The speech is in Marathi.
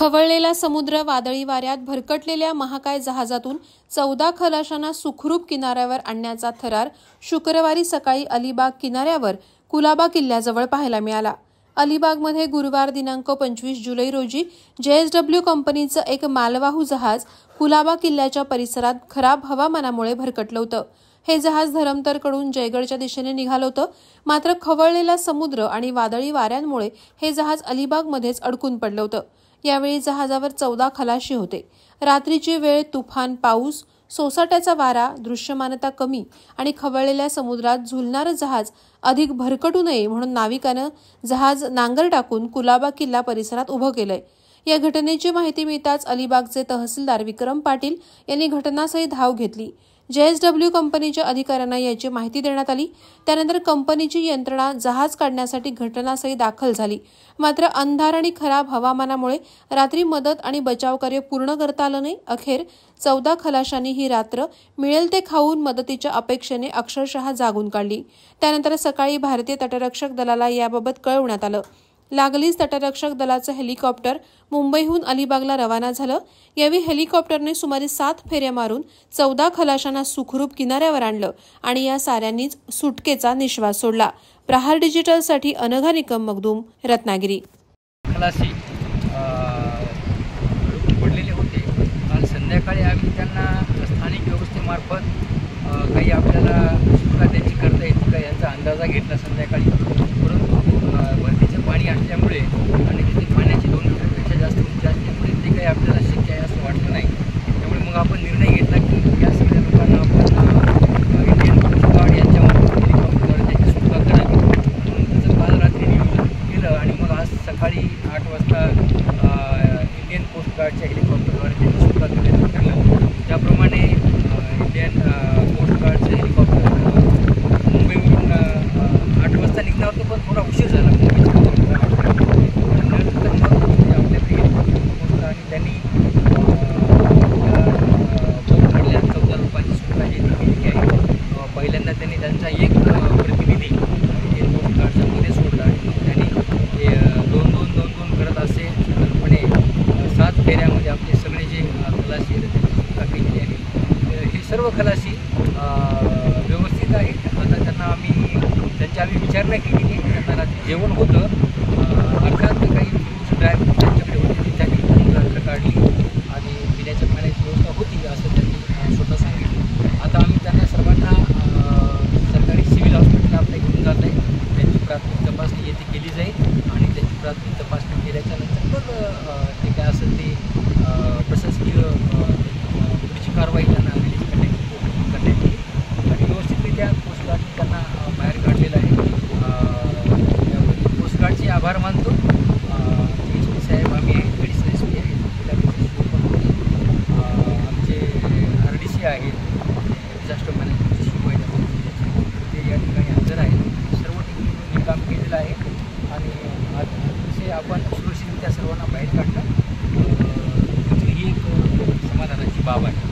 खवळलेला समुद्र, वादळी वाऱ्यात भरकटलेल्या महाकाय जहाजातून 14 खलाशांना सुखरूप किनाऱ्यावर आणण्याचा थरार शुक्रवारी सकाळी अलिबाग किनाऱ्यावर कुलाबा किल्ल्याजवळ पाहायला मिळाला। अलिबागमध्ये गुरुवार दिनांक 25 जुलै रोजी JSW कंपनीचं एक मालवाहू जहाज कुलाबा किल्ल्याच्या परिसरात खराब हवामानामुळे भरकटलं होतं। हे जहाज धरमतरकडून जयगडच्या दिशेने निघालं होतं, मात्र खवळलेला समुद्र आणि वादळी वाऱ्यांमुळे हे जहाज अलिबागमध्येच अडकून पडलं होतं। यावेळी जहाजावर 14 खलाशी होते। रात्रीची वेळ, तुफान पाऊस, सोसाट्याचा वारा, दृश्यमानता कमी आणि खवळलेल्या समुद्रात झुलणारं जहाज अधिक भरकटू नये म्हणून नाविकानं जहाज नांगर टाकून कुलाबा किल्ला परिसरात उभं केलंय। या घटनेची माहिती मिळताच अलिबागचे तहसीलदार विक्रम पाटील यांनी घटनास्थळी धाव घेतली। JSW कंपनीच्या अधिकाऱ्यांना याची माहिती देण्यात आली। त्यानंतर कंपनीची यंत्रणा जहाज काढण्यासाठी घटनास्थळी दाखल झाली, मात्र अंधार आणि खराब हवामानामुळे रात्री मदत आणि बचाव कार्य पूर्ण करता आलं नाही। अखेर 14 खलाशांनी ही रात्र मिळेल ते खाऊन मदतीच्या अपेक्षेने अक्षरशः जागून काढली। त्यानंतर सकाळी भारतीय तटरक्षक दलाला याबाबत कळवण्यात आलं। लागलीच तटरक्षक दलाचं हेलिकॉप्टर मुंबईहून अलिबागला रवाना झालं। यावेळी हेलिकॉप्टरने सुमारे 7 फेऱ्या मारून 14 खलाशांना सुखरूप किनाऱ्यावर आणलं आणि या साऱ्यांनीच सुटकेचा निश्वास सोडला। प्रहार डिजिटलसाठी अनघा निकम मगदूम, रत्नागिरी। खलाशी पडलेले होते। काल संध्याकाळी आम्ही त्यांना स्थानिक व्यवस्थेमार्फत काही आपल्याला सुटका त्यांची करता येते का याचा अंदाजा घेतला संध्याकाळी, परंतु भरतीचं पाणी असल्यामुळे आणि तिथे पाण्याची 2 मीटरपेक्षा जास्त उंची असल्यामुळे ते काही आपल्याला शक्य आहे असं वाटलं नाही। त्यामुळे मग आपण निर्णय घेतला की या सगळ्या लोकांना आपण इंडियन कोस्ट गार्ड यांच्यामार्फत हेलिकॉप्टरद्वारे त्याची सुटका करावी, म्हणून त्याचं काल रात्री नियोजन केलं आणि मग आज सकाळी 8 वाजता इंडियन कोस्ट गार्डच्या हेलिकॉप्टरद्वारे त्याची सुटका करण्याचं ठरलं। त्याप्रमाणे इंडियन कोस्ट गार्डचं हेलिकॉप्टर मुंबईवरून 8 वाजता निघणार होतं, पण थोडा उशीर झाला मुंबईच्या नंतर मग आपल्याकडे पोहोचलं आणि त्यांनी बोटमधल्या 14 लोकांची सुटका जी केलेली आहे। पहिल्यांदा त्यांनी त्यांचा एक प्रतिनिधी इंडियन कोस्ट गार्डच्या मध्ये सोडला आणि मग त्यांनी 2-2 करत असे साधारणपणे 7 फेऱ्यामध्ये आपले सगळे जे खलाशी आहेत त्यांची सुटका केलेली आहे। हे सर्व खलाशी व्यवस्थित आहेत। आता त्यांना आम्ही विचारणा केली आहे। त्यांना रात्री जेवण होतं, अर्थात काही फ्रूट्स ड्रायफ्रूट त्यांच्याकडे होते, ती त्यांनी रात्र काढली आणि पिण्याच्या पाण्याची व्यवस्था होती असं त्यांनी स्वतः सांगितलं। आता आम्ही त्यांना सर्वांना सरकारी सिव्हिल हॉस्पिटल आपल्या घेऊन जात आहे। त्यांची प्राथमिक तपासणी येथे केली जाईल आणि त्यांची प्राथमिक तपासणी केल्याच्यानंतर मग ते काय असेल ते प्रशासकीय पुढची कारवाई त्यांना रिलीज करण्यात येईल आणि व्यवस्थितरित्या कोस्ट गार्डने त्यांना बाहेर काढलेलं आहे। कोस्ट गार्डचे आभार मानतो। SP साहेब आम्ही आहेत, ॲडिशनल SP आहेत, आमचे RDC आहेत, डिझास्टर मॅनेजमेंटचे शिवाय ते या ठिकाणी हजर आहेत। सर्व टीमने काम केलेलं आहे आणि अतिशय आपण सुरक्षितरित्या सर्वांना बाहेर काढलं, ही एक समाधानाची बाब आहे।